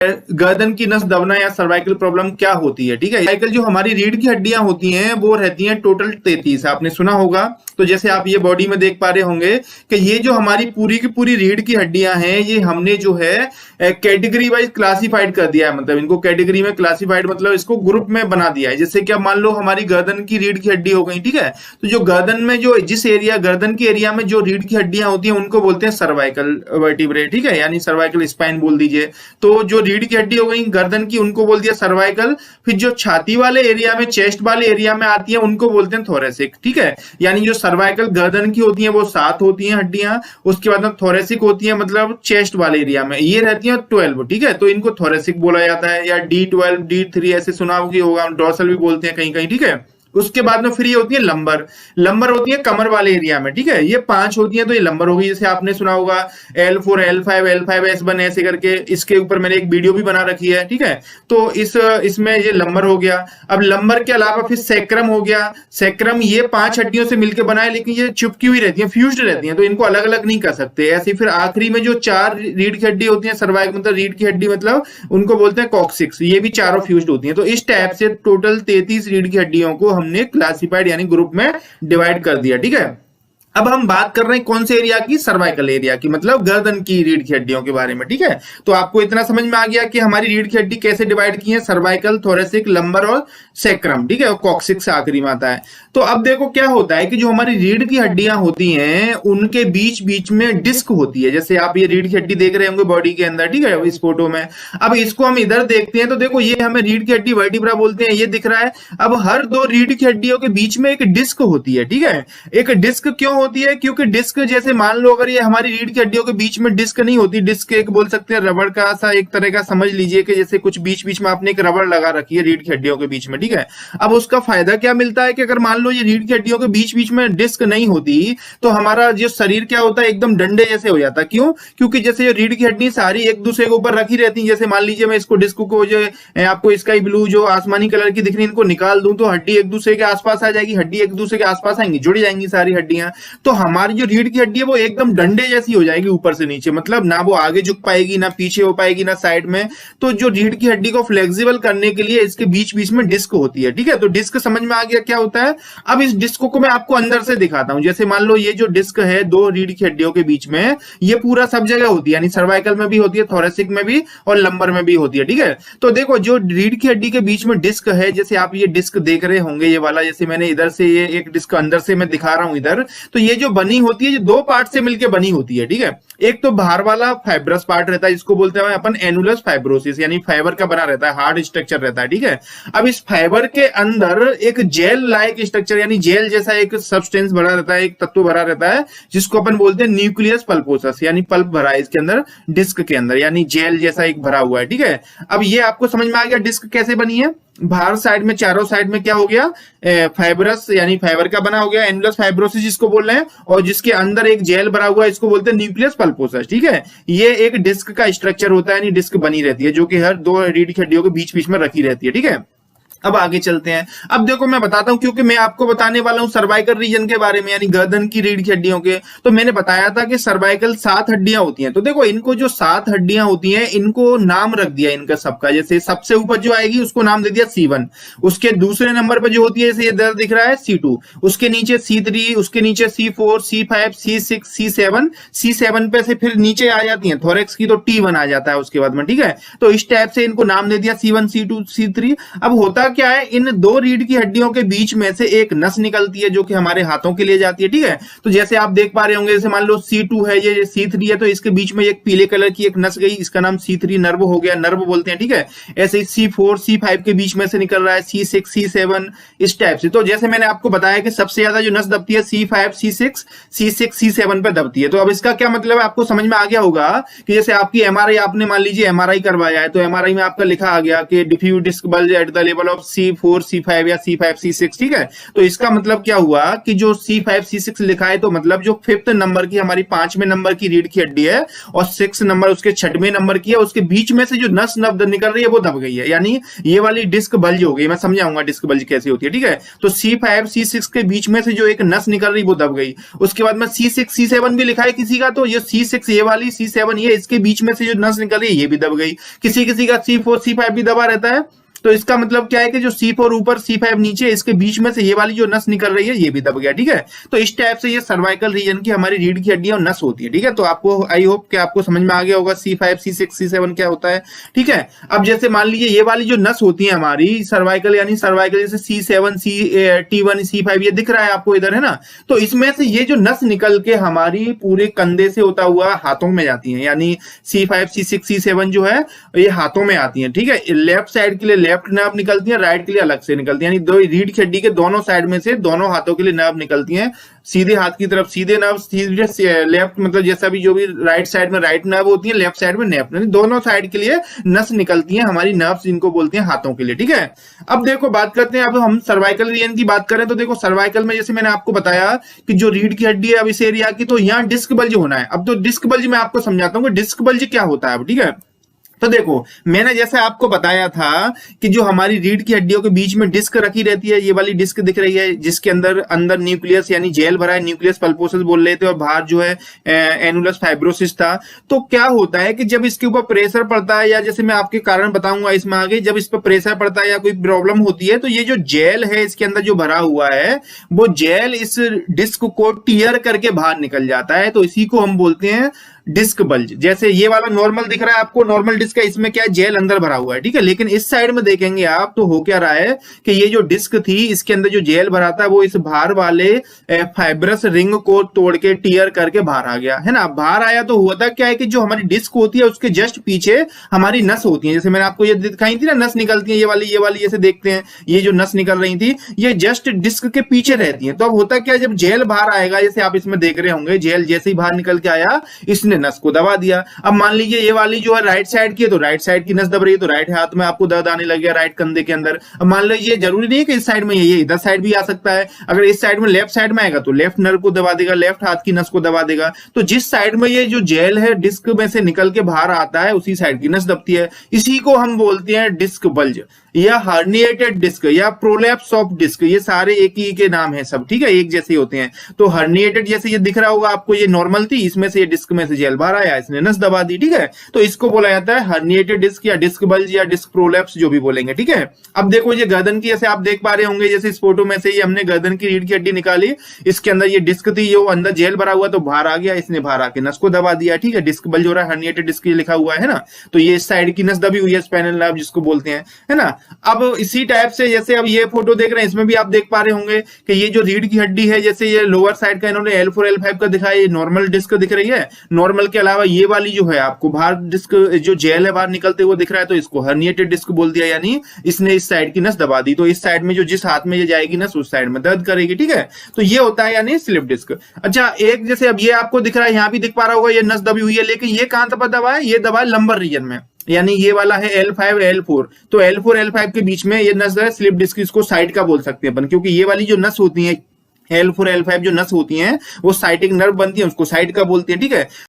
गर्दन की नस दबना या सर्वाइकल प्रॉब्लम क्या होती है। ठीक है, सर्वाइकल जो हमारी रीढ़ की हड्डियां होती हैं वो रहती हैं टोटल 33, आपने सुना होगा। तो जैसे आप ये बॉडी में देख पा रहे होंगे कि ये जो हमारी पूरी की पूरी रीढ़ की हड्डियां हैं ये हमने जो है कैटेगरी वाइज क्लासिफाइड कर दिया है, मतलब इनको कैटेगरी में क्लासिफाइड मतलब इसको ग्रुप में बना दिया है। जैसे कि अब मान लो हमारी गर्दन की रीढ़ की हड्डी हो गई, ठीक है, तो जो गर्दन में जो जिस एरिया गर्दन के एरिया में जो रीढ़ की हड्डियां होती हैं उनको बोलते हैं सर्वाइकल वर्टिब्रे, ठीक है, यानी सर्वाइकल स्पाइन बोल दीजिए। तो जो रीढ़ की हड्डी हो गई गर्दन की उनको बोल दिया सर्वाइकल। फिर जो छाती वाले एरिया में चेस्ट वाले एरिया में आती है उनको बोलते हैं थोरेसिक, ठीक है, यानी जो सर्वाइकल गर्दन की होती है वो 7 होती हैं हड्डियां, उसके बाद में थोरेसिक होती है मतलब चेस्ट वाले एरिया में ये रहती है 12, ठीक है, तो इनको थोरेसिक बोला जाता है, या D12 D3 ऐसे सुना होगा, डोर्सल भी बोलते हैं कहीं कहीं, ठीक है। उसके बाद में फिर ये होती है लंबर, लंबर होती है कमर वाले एरिया में, ठीक है, ये 5 होती है तो ये लंबर होगी। जैसे आपने सुना होगा L4 L5 L5 S1 ऐसे करके, इसके ऊपर मैंने एक वीडियो भी बना रखी है, ठीक है, तो इसमें ये लंबर हो गया। अब लंबर के अलावा फिर सैक्रम हो गया, सैक्रम ये 5 हड्डियों से मिलकर बना है लेकिन ये चिपकी हुई रहती है, फ्यूज्ड रहती है, तो इनको अलग अलग नहीं कर सकते ऐसे। फिर आखिरी में जो 4 रीढ़ की हड्डी होती है सर्वाइकल मतलब रीढ़ की हड्डी मतलब उनको बोलते हैं कॉक्सिक्स, ये भी चारों फ्यूज्ड होती है। तो इस टाइप से टोटल 33 रीढ़ की हड्डियों को हमने क्लासिफाइड यानी ग्रुप में डिवाइड कर दिया, ठीक है। अब हम बात कर रहे हैं कौन से एरिया की, सर्वाइकल एरिया की, मतलब गर्दन की रीढ़ की हड्डियों के बारे में, ठीक है। तो आपको इतना समझ में आ गया कि हमारी रीढ़ की हड्डी कैसे डिवाइड की है, सर्वाइकल, थोरेसिक, लंबर और सैक्रम, ठीक है, और कॉक्सिक्स आखिरी में आता है। तो अब देखो क्या होता है कि जो हमारी रीढ़ की हड्डियां होती हैं उनके बीच बीच में डिस्क होती है। जैसे आप ये रीढ़ की हड्डी देख रहे होंगे बॉडी के अंदर, ठीक है, इस फोटो में। अब इसको हम इधर देखते हैं तो देखो ये हमें रीढ़ की हड्डी वर्टिब्रा बोलते हैं, ये दिख रहा है। अब हर 2 रीढ़ की हड्डियों के बीच में एक डिस्क होती है, ठीक है। एक डिस्क क्यों होती है, क्योंकि डिस्क जैसे मान लो अगर ये हमारी रीढ़ की हड्डियों के बीच में डिस्क नहीं होती, डिस्क एक बोल सकते हैं रबड़ का सा एक तरह का, समझ लीजिए कि जैसे कुछ बीच बीच में आपने एक रबड़ लगा रखी है रीढ़ की हड्डियों के बीच में, ठीक है। अब उसका फायदा क्या मिलता है कि अगर मान लो ये रीढ़ की हड्डियों के बीच बीच में डिस्क नहीं होती तो हमारा जो शरीर क्या होता है एकदम डंडे जैसे हो जाता है। क्यों, क्योंकि जैसे ये रीढ़ की हड्डी सारी एक दूसरे के ऊपर रखी रहती है। जैसे मान लीजिए मैं इसको डिस्क को जो आपको स्काई ब्लू जो आसमानी कलर की दिख रही है इनको निकाल दूं तो हड्डी एक दूसरे के आसपास आ जाएगी, हड्डी एक दूसरे के आसपास आएंगी, जुड़ जाएंगी सारी हड्डियां। तो हमारी जो रीढ़ की हड्डी है वो एकदम डंडे जैसी हो जाएगी ऊपर से नीचे, मतलब ना वो आगे झुक पाएगी, ना पीछे हो पाएगी, ना साइड में। तो जो रीढ़ की हड्डी को फ्लेक्सिबल करने के लिए इसके बीच बीच में डिस्क होती है, ठीक है। तो डिस्क समझ में आ गया क्या होता है। अब इस डिस्क को मैं आपको अंदर से दिखाता हूं। जैसे मान लो ये जो डिस्क है 2 रीढ़ की हड्डियों के बीच में, ये पूरा सब जगह होती है, यानी सर्वाइकल में भी होती है, थोरेसिक में भी और लंबर में भी होती है, ठीक है। तो देखो जो रीढ़ की हड्डी के बीच में डिस्क है, जैसे आप ये डिस्क देख रहे होंगे ये वाला, जैसे मैंने इधर से ये एक डिस्क अंदर से मैं दिखा रहा हूं इधर, तो ये जो बनी होती है ये 2 पार्ट से मिलकर बनी होती है, ठीक है। एक तो बाहर वाला फाइब्रस पार्ट रहता है जिसको बोलते हैं अपन एनुलस फाइब्रोसिस, यानी फाइबर का बना रहता है, हार्ड स्ट्रक्चर रहता है, ठीक है। अब इस फाइबर के अंदर एक जेल लाइक स्ट्रक्चर यानी जेल जैसा एक सब्सटेंस भरा रहता है, एक तत्व भरा रहता है जिसको अपन बोलते हैं न्यूक्लियस पल्पोसस, यानी पल्प भरा है इसके अंदर, डिस्क के अंदर, यानी जेल जैसा एक भरा हुआ है, ठीक है। अब ये आपको समझ में आ गया डिस्क कैसे बनी है। बाहर साइड में चारों साइड में क्या हो गया, फाइबरस यानी फाइबर का बना हो गया, एनुलस फाइब्रोसिस जिसको बोल रहे हैं, और जिसके अंदर एक जेल भरा हुआ है इसको बोलते हैं न्यूक्लियस पल्पोसस, ठीक है। ये एक डिस्क का स्ट्रक्चर होता है, यानी डिस्क बनी रहती है जो कि हर 2 रीढ़ की हड्डियों के बीच बीच में रखी रहती है, ठीक है। अब आगे चलते हैं। अब देखो मैं बताता हूं क्योंकि मैं आपको बताने वाला हूं सर्वाइकल रीजन के बारे में, यानी गर्दन की रीढ़ की हड्डियों के। तो मैंने बताया था कि सर्वाइकल 7 हड्डियां होती हैं। तो देखो इनको जो 7 हड्डियां होती हैं इनको नाम रख दिया इनका सबका। जैसे सबसे ऊपर जो आएगी उसको नाम दे दिया C1, उसके दूसरे नंबर पर जो होती है जैसे इधर दिख रहा है C2, उसके नीचे C3, उसके नीचे C4 C5 C6 C7, C7 पे से फिर नीचे आ जाती है थोरेक्स की तो T1 आ जाता है उसके बाद में, ठीक है। तो इस टाइप से इनको नाम दे दिया C1 C2 C3। अब होता क्या है, इन 2 रीढ़ की हड्डियों के बीच में से एक नस निकलती है जो कि हमारे हाथों के लिए जाती है, ठीक है। तो जैसे आप देख पा रहे होंगे, जैसे मान लो C2 है, ये C3 है, तो इसके बीच में एक पीले कलर की एक नस गई, इसका नाम C3 नर्व हो गया, नर्व बोलते हैं, ठीक है। ऐसे ही C4 C5 के बीच में से निकल रहा है C6 C7 इस टाइप से। तो जैसे मैंने आपको बताया कि सबसे ज्यादा जो नस दबती है C5 C6 C7 पे दबती है। तो अब इसका क्या मतलब है आपको समझ में आ गया होगा कि जैसे आपकी MRI आपने मान लीजिए MRI करवाया है, तो MRI में आपका लिखा आ गया कि diffuse disc bulge at the level of C4 C5 या C5 C6, ठीक है। तो इसका मतलब क्या हुआ कि जो C5 C6 लिखा है तो मतलब जो 5th नंबर की हमारी 5वें नंबर की रीढ़ की हड्डी है और 6 नंबर उसके 6वें नंबर की है, उसके बीच में से जो नस नब्द निकल रही है वो दब गई है, यानी ये वाली डिस्क बल्ज हो गई। मैं समझाऊंगा डिस्क बल्ज कैसे होती है, ठीक है। तो C5 C6 के बीच में से जो एक नस निकल रही वो दब गई। उसके बाद में C6 C7 भी लिखा है किसी का, तो ये C6 ये वाली C7 ये इसके बीच में से जो नस निकल रही है ये भी दब गई। किसी किसी का C4 C5 भी दबा रहता है। तो इसका मतलब क्या है कि जो C4 ऊपर C5 नीचे, इसके बीच में से ये वाली जो नस निकल रही है ये भी दब गया, ठीक है। तो इस टाइप से ये सर्वाइकल रीजन की हमारी रीढ़ की हड्डी और नस होती है, ठीक है। तो आपको आई होप कि आपको समझ में आ गया होगा C5 C6 C7 क्या होता है, ठीक है। अब जैसे मान लीजिए ये वाली जो नस होती है हमारी सर्वाइकल, यानी सर्वाइकल जैसे C7 T1 C5 ये दिख रहा है आपको इधर, है ना। तो इसमें से ये जो नस निकल के हमारी पूरे कंधे से होता हुआ हाथों में जाती है, यानी C5 C6 C7 जो है ये हाथों में आती है, ठीक है। लेफ्ट साइड के लिए लेफ्ट नर्व निकलती है, राइट के लिए अलग से निकलती है, यानी दो रीढ़ की हड्डी के दोनों साइड में से दोनों हाथों के लिए नर्व निकलती हैं। सीधे हाथ की तरफ सीधे नर्व, सीधे लेफ्ट मतलब जैसा भी जो भी राइट साइड में राइट नर्व होती है, लेफ्ट साइड में लेफ्ट, दोनों साइड के लिए नस निकलती है हमारी नर्व्स, जिनको बोलते हैं हाथों के लिए, ठीक है। अब देखो बात करते हैं, अब हम सर्वाइकल रीजन की बात करें तो देखो सर्वाइकल में जैसे मैंने आपको बताया कि जो रीढ़ की हड्डी है अब इस एरिया की, तो यहाँ डिस्क बल्ज होना है। अब तो डिस्क बल्ज मैं आपको समझाता हूँ कि डिस्क बल्ज क्या होता है अब, ठीक है। तो देखो मैंने जैसे आपको बताया था कि जो हमारी रीढ़ की हड्डियों के बीच में डिस्क रखी रहती है, ये वाली डिस्क दिख रही है जिसके अंदर न्यूक्लियस यानी जेल भरा है, न्यूक्लियस पल्पोसस बोल रहे थे, और बाहर जो है एनुलस फाइब्रोसिस था। तो क्या होता है कि जब इसके ऊपर प्रेशर पड़ता है, या जैसे मैं आपके कारण बताऊंगा इसमें आगे, जब इस पर प्रेशर पड़ता है या कोई प्रॉब्लम होती है, तो ये जो जेल है इसके अंदर जो भरा हुआ है वो जेल इस डिस्क को टीयर करके बाहर निकल जाता है। तो इसी को हम बोलते हैं डिस्क बल्ज। जैसे ये वाला नॉर्मल दिख रहा है आपको, नॉर्मल डिस्क है, इसमें क्या है जेल अंदर भरा हुआ है, ठीक है। लेकिन इस साइड में देखेंगे आप तो हो क्या रहा है कि ये जो डिस्क थी इसके अंदर जो जेल भरा था वो इस बाहर वाले फाइब्रस रिंग को तोड़ के टीयर करके बाहर आ गया, है ना। बाहर आया तो हुआ था क्या है कि जो हमारी डिस्क होती है उसके जस्ट पीछे हमारी नस होती है, जैसे मैंने आपको ये दिखाई थी ना नस निकलती है, ये वाली जैसे देखते हैं ये जो नस निकल रही थी ये जस्ट डिस्क के पीछे रहती है। तो अब होता क्या, जब जेल बाहर आएगा, जैसे आप इसमें देख रहे होंगे जेल जैसे ही बाहर निकल के आया इसने नस को दबा दिया। अब मान लीजिए ये वाली जो है राइट साइड की है, तो राइट साइड की नस दब रही है, तो राइट हाथ में आपको दर्द आने लग गया, राइट कंधे के अंदर। अब मान लीजिए जरूरी नहीं है कि इस साइड में ये इधर साइड भी आ सकता है, अगर इस साइड में लेफ्ट साइड में आएगा तो लेफ्ट नर्व को दबा देगा, लेफ्ट हाथ की नस को दबा देगा। तो जिस साइड में ये जो जेल है डिस्क में से निकल के बाहर आता है उसी साइड की नस दबती है। इसी को हम बोलते हैं डिस्क बल्ज या हर्निएटेड डिस्क या प्रोलैप्स ऑफ डिस्क, ये सारे एक ही के नाम है सब, ठीक है, एक जैसे होते हैं। तो हर्निएटेड जैसे ये दिख रहा होगा आपको, ये नॉर्मल थी, इसमें से ये डिस्क में से जेल बाहर आया, इसने नस दबा दी, ठीक है। तो इसको बोला जाता है हर्निएटेड डिस्क या डिस्क बल्ज या डिस्क प्रोलैप्स, जो भी बोलेंगे, ठीक है। अब देखो ये गर्दन की, जैसे आप देख पा रहे होंगे, जैसे इस फोटो में से ये हमने गर्दन की रीढ़ की हड्डी निकाली, इसके अंदर ये डिस्क थी, ये अंदर जेल भरा हुआ तो बाहर आ गया, इसने बाहर आके नस को दबा दिया, ठीक है। डिस्क बल्ज हो रहा है, हर्निएटेड डिस्क लिखा हुआ है ना। तो ये इस साइड की नस दबी हुई है, स्पाइनल नर्व जिसको बोलते हैं, है ना। अब इसी टाइप से जैसे अब ये फोटो देख रहे हैं इसमें भी आप देख पा रहे होंगे कि ये जो रीढ़ की हड्डी है, जैसे ये लोअर साइड का इन्होंने L4 L5 का दिखाया, ये नॉर्मल डिस्क दिख रही है। नॉर्मल के अलावा ये वाली जो है आपको बाहर डिस्क जो जेल है बाहर निकलते हुए दिख रहा है, तो इसको हर्निएटेड डिस्क बोल दिया, यानी इसने इस साइड की नस दबा दी। तो इस साइड में जो जिस हाथ में ये जाएगी नस उस साइड में दर्द करेगी, ठीक है। तो ये होता है यानी स्लिप डिस्क। अच्छा एक जैसे अब ये आपको दिख रहा है, यहां भी दिख पा रहा होगा ये नस दबी हुई है, लेकिन ये कहां तक दबा है, ये दबा है लंबर रीजन में, यानी ये वाला है L5 L4। तो L4 L5 के बीच में ये नस है स्लिप डिस्क, इसको साइड का बोल सकते हैं अपन, क्योंकि ये वाली जो नस होती है L4 L5 जो नस होती हैं वो साइटिक नर्व बनती है, उसको साइड का बोलते हैं, ठीक है।